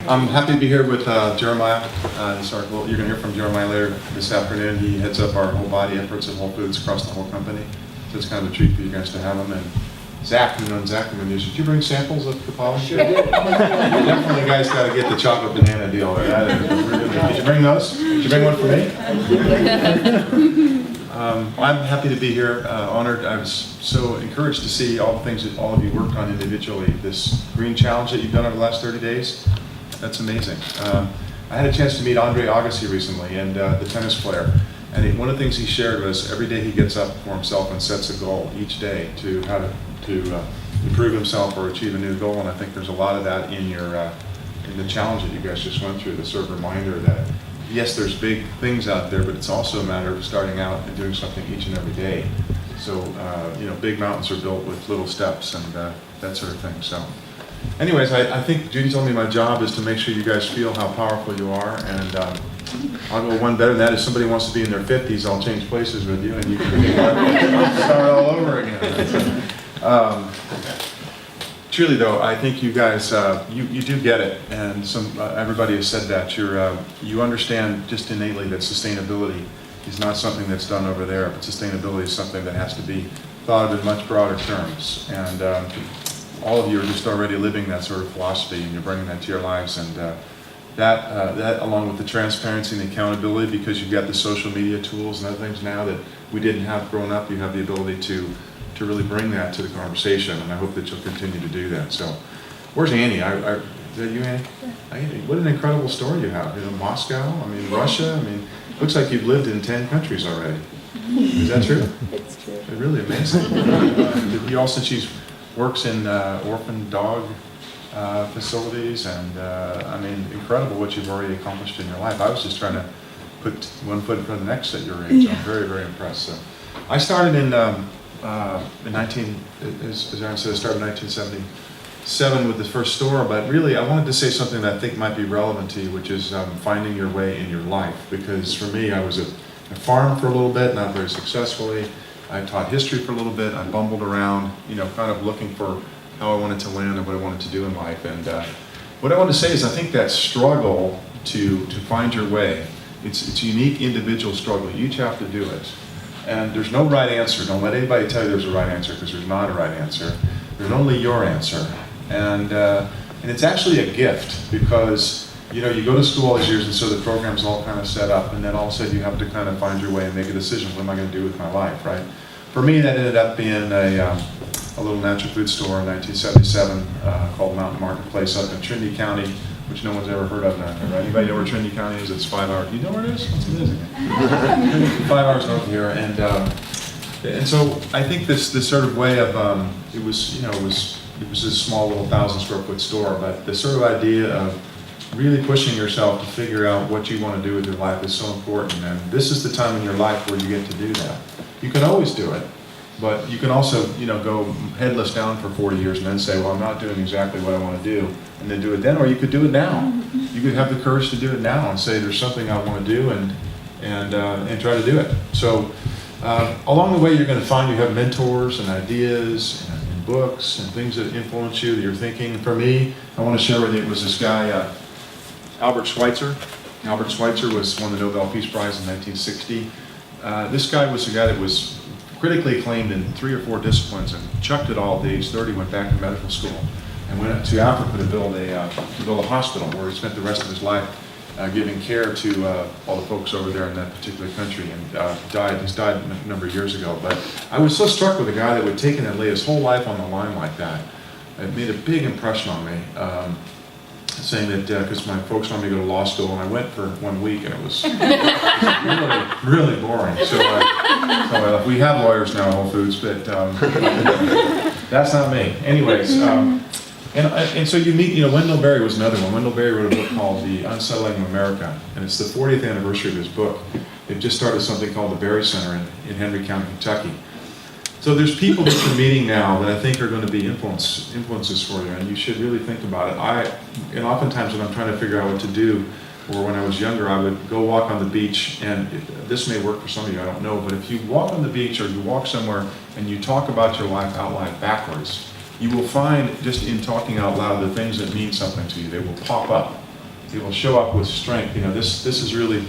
I'm happy to be here with Jeremiah. You're going to hear from Jeremiah later this afternoon. He heads up our whole body efforts at Whole Foods across the whole company. So it's kind of a treat for you guys to have him. And Zach, who knows Zach, did you bring samples of the polish? Sure did. Definitely, you guys got to get the chocolate banana deal. Did you bring those? Did you bring one for me? I'm happy to be here, honored. I was so encouraged to see all the things that all of you worked on individually. This green challenge that you've done over the last 30 days, that's amazing. I had a chance to meet Andre Agassi recently, and the tennis player. And one of the things he shared was every day he gets up for himself and sets a goal each day to how to improve himself or achieve a new goal. And I think there's a lot of that in the challenge that you guys just went through, the sort of reminder that yes, there's big things out there, but it's also a matter of starting out and doing something each and every day. So, big mountains are built with little steps and that sort of thing. So, anyways, I think Judy told me my job is to make sure you guys feel how powerful you are. And I'll go one better than that. If somebody wants to be in their 50s, I'll change places with you and you can start all over again. Truly though, I think you guys, you do get it, and everybody has said that. You understand just innately that sustainability is not something that's done over there, but sustainability is something that has to be thought of in much broader terms. And all of you are just already living that sort of philosophy, and you're bringing that to your lives. And that along with the transparency and the accountability, because you've got the social media tools and other things now that we didn't have growing up, you have the ability to really bring that to the conversation, and I hope that you'll continue to do that. So, where's Annie? Is that you, Annie? Yeah. Annie, what an incredible story you have. Moscow, Russia, looks like you've lived in 10 countries already. Is that true? It's true. It's really amazing. You also, she works in orphan dog facilities, and incredible what you've already accomplished in your life. I was just trying to put one foot in front of the next at your age. Yeah. I'm very, very impressed. So, I started in 1977 with the first store, but really I wanted to say something that I think might be relevant to you, which is finding your way in your life. Because for me, I was at a farm for a little bit, not very successfully. I taught history for a little bit. I bumbled around, kind of looking for how I wanted to land and what I wanted to do in life. And what I want to say is I think that struggle to find your way, it's a unique individual struggle. You each have to do it. And there's no right answer. Don't let anybody tell you there's a right answer, because there's not a right answer. There's only your answer. And it's actually a gift, because you go to school all these years, and so the program's all kind of set up, and then all of a sudden you have to kind of find your way and make a decision. What am I going to do with my life, right? For me, that ended up being a little natural food store in 1977 called Mountain Marketplace up in Trinity County, which no one's ever heard of now. Right? Anybody know where Trinity County is? It's 5 hours. You know where it is? That's amazing. 5 hours north of here, and so I think this sort of way of it was a small little 1,000 square foot store, but the sort of idea of really pushing yourself to figure out what you want to do with your life is so important. And this is the time in your life where you get to do that. You can always do it, but you can also go headless down for 40 years and then say, well, I'm not doing exactly what I want to do, and then do it then. Or you could do it now. You could have the courage to do it now and say there's something I want to do, and try to do it. So along the way, you're going to find you have mentors and ideas and books and things that influence you, that you're thinking. And for me, I want to share with you, it was this guy, Albert Schweitzer. Albert Schweitzer won the Nobel Peace Prize in 1960. This guy was a guy that was critically acclaimed in 3 or 4 disciplines, and chucked it all at age 30, went back to medical school, and went to Africa to build a hospital where he spent the rest of his life giving care to all the folks over there in that particular country, and he's died a number of years ago. But I was so struck with a guy that would take and lay his whole life on the line like that. It made a big impression on me, saying that, because my folks wanted me to go to law school, and I went for 1 week, and it was really, really boring. So we have lawyers now at Whole Foods, but that's not me. Anyways, and so you meet, Wendell Berry was another one. Wendell Berry wrote a book called The Unsettling of America, and it's the 40th anniversary of his book. They've just started something called the Berry Center in Henry County, Kentucky. So there's people that you're meeting now that I think are going to be influences for you, and you should really think about it. And oftentimes when I'm trying to figure out what to do, or when I was younger, I would go walk on the beach, and this may work for some of you, I don't know, but if you walk on the beach or you walk somewhere and you talk about your life out loud backwards, you will find, just in talking out loud, the things that mean something to you, they will pop up. it will show up with strength. This is really,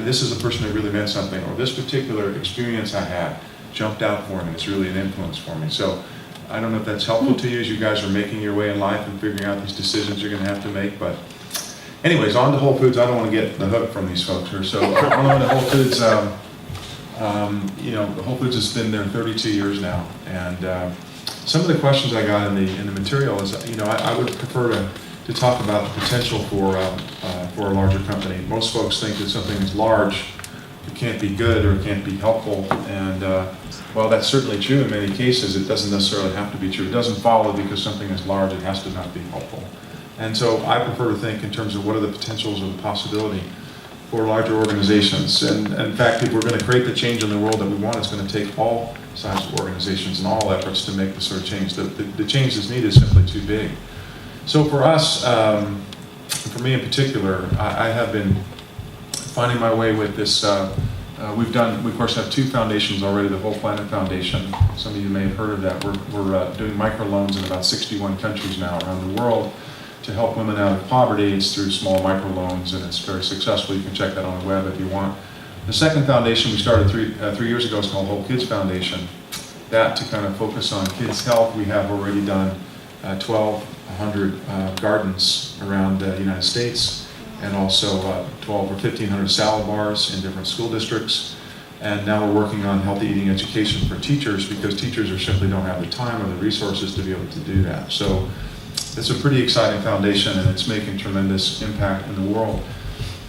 this is a person who really meant something, or this particular experience I had jumped out for me. It's really an influence for me. So I don't know if that's helpful to you as you guys are making your way in life and figuring out these decisions you're going to have to make. But anyways, on to Whole Foods. I don't want to get the hook from these folks here. So on to Whole Foods. Whole Foods has been there 32 years now, and some of the questions I got in the material is, I would prefer to talk about the potential for a larger company. Most folks think that something is large, it can't be good or it can't be helpful, and while that's certainly true in many cases, it doesn't necessarily have to be true. It doesn't follow because something is large, it has to not be helpful. And so I prefer to think in terms of what are the potentials of the possibility for larger organizations. And in fact, if we're going to create the change in the world that we want, it's going to take all sizes of organizations and all efforts to make the sort of change. The change that's needed is simply too big. So for us, for me in particular, I have been finding my way with this. We of course have two foundations already, the Whole Planet Foundation. Some of you may have heard of that. We're doing microloans in about 61 countries now around the world to help women out of poverty. It's through small microloans, and it's very successful. You can check that on the web if you want. The second foundation we started three years ago is called Whole Kids Foundation. That to kind of focus on kids' health. We have already done 1,200 gardens around the United States, and also 1,200 or 1,500 salad bars in different school districts. And now we're working on healthy eating education for teachers, because teachers simply don't have the time or the resources to be able to do that. So it's a pretty exciting foundation, and it's making tremendous impact in the world.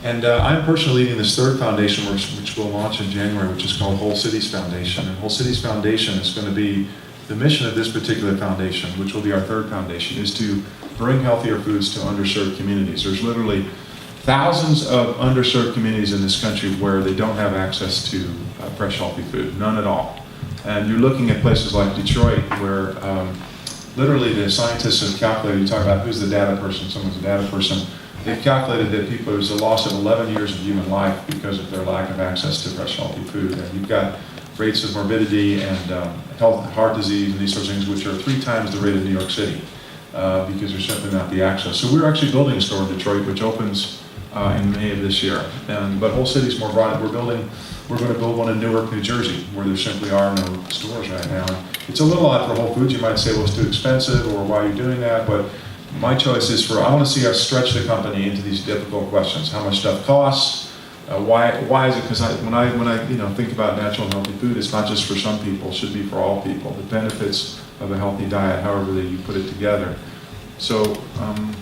And I'm personally leading this third foundation, which we'll launch in January, which is called Whole Cities Foundation. And Whole Cities Foundation is going to be the mission of this particular foundation, which will be our third foundation, is to bring healthier foods to underserved communities. There's literally thousands of underserved communities in this country where they don't have access to fresh, healthy food, none at all. And you're looking at places like Detroit, where literally the scientists have calculated, you talk about who's the data person, someone's a data person, they've calculated that there's a loss of 11 years of human life because of their lack of access to fresh, healthy food. And you've got rates of morbidity and heart disease and these sorts of things, which are 3 times the rate of New York City, because there's simply not the access. So we're actually building a store in Detroit, which opens in May of this year. But Whole Cities more broadly, we're going to build one in Newark, New Jersey, where there simply are no stores right now. It's a little odd for Whole Foods. You might say, well, it's too expensive, or why are you doing that? But my choice is I want to see us stretch the company into these difficult questions. How much stuff costs? Why is it? Because when I think about natural and healthy food, it's not just for some people. It should be for all people. The benefits of a healthy diet, however you put it together. So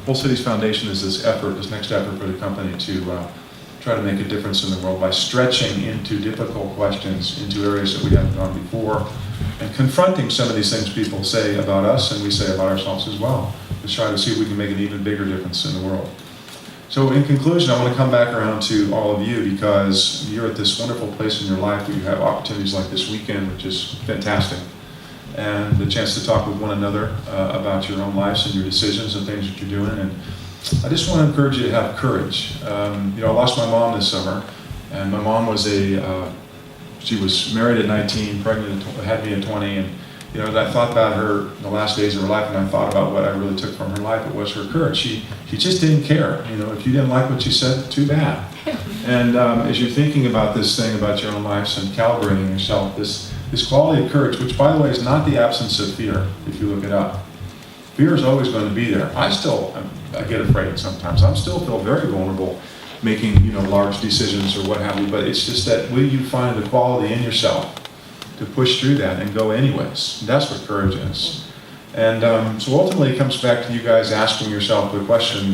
Whole Cities Foundation is this next effort for the company to try to make a difference in the world by stretching into difficult questions, into areas that we haven't gone before, and confronting some of these things people say about us and we say about ourselves as well, to try to see if we can make an even bigger difference in the world. So in conclusion, I want to come back around to all of you, because you're at this wonderful place in your life where you have opportunities like this weekend, which is fantastic, and the chance to talk with one another about your own lives and your decisions and things that you're doing. And I just want to encourage you to have courage. I lost my mom this summer, and my mom was she was married at 19, pregnant, had me at 20, and as I thought about her the last days of her life, and I thought about what I really took from her life, it was her courage. She just didn't care. If you didn't like what she said, too bad. And as you're thinking about this thing about your own lives and calibrating yourself, this quality of courage, which by the way is not the absence of fear, if you look it up. Fear is always going to be there. I get afraid sometimes. I still feel very vulnerable making large decisions or what have you, but it's just that will you find the quality in yourself to push through that and go anyways. That's what courage is. And so ultimately it comes back to you guys asking yourself the question,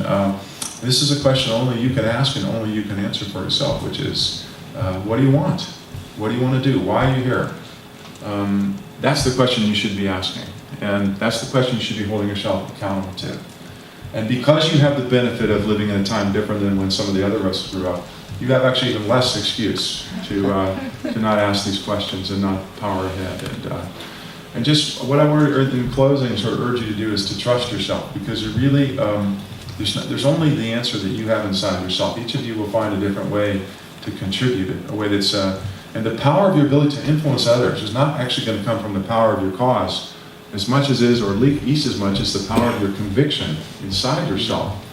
this is a question only you can ask and only you can answer for yourself, which is, what do you want? What do you want to do? Why are you here? That's the question you should be asking. And that's the question you should be holding yourself accountable to. And because you have the benefit of living in a time different than when some of the other of us grew up, you have actually even less excuse to not ask these questions and not power ahead. And just what I want in closing sort of urge you to do is to trust yourself, because it really there's only the answer that you have inside yourself. Each of you will find a different way to contribute it, a way that's and the power of your ability to influence others is not actually going to come from the power of your cause as much as is, or at least as much as the power of your conviction inside yourself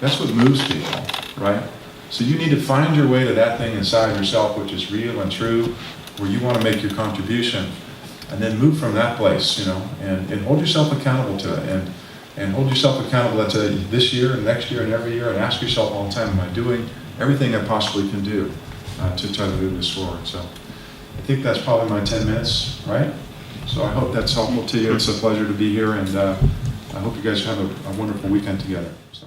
That's what moves people, right? So you need to find your way to that thing inside yourself which is real and true, where you want to make your contribution, and then move from that place, you know, and hold yourself accountable to it, and hold yourself accountable to this year and next year and every year, and ask yourself all the time, am I doing everything I possibly can do to try to move this forward? So I think that's probably my 10 minutes, right? So I hope that's helpful to you. It's a pleasure to be here, and I hope you guys have a wonderful weekend together. So.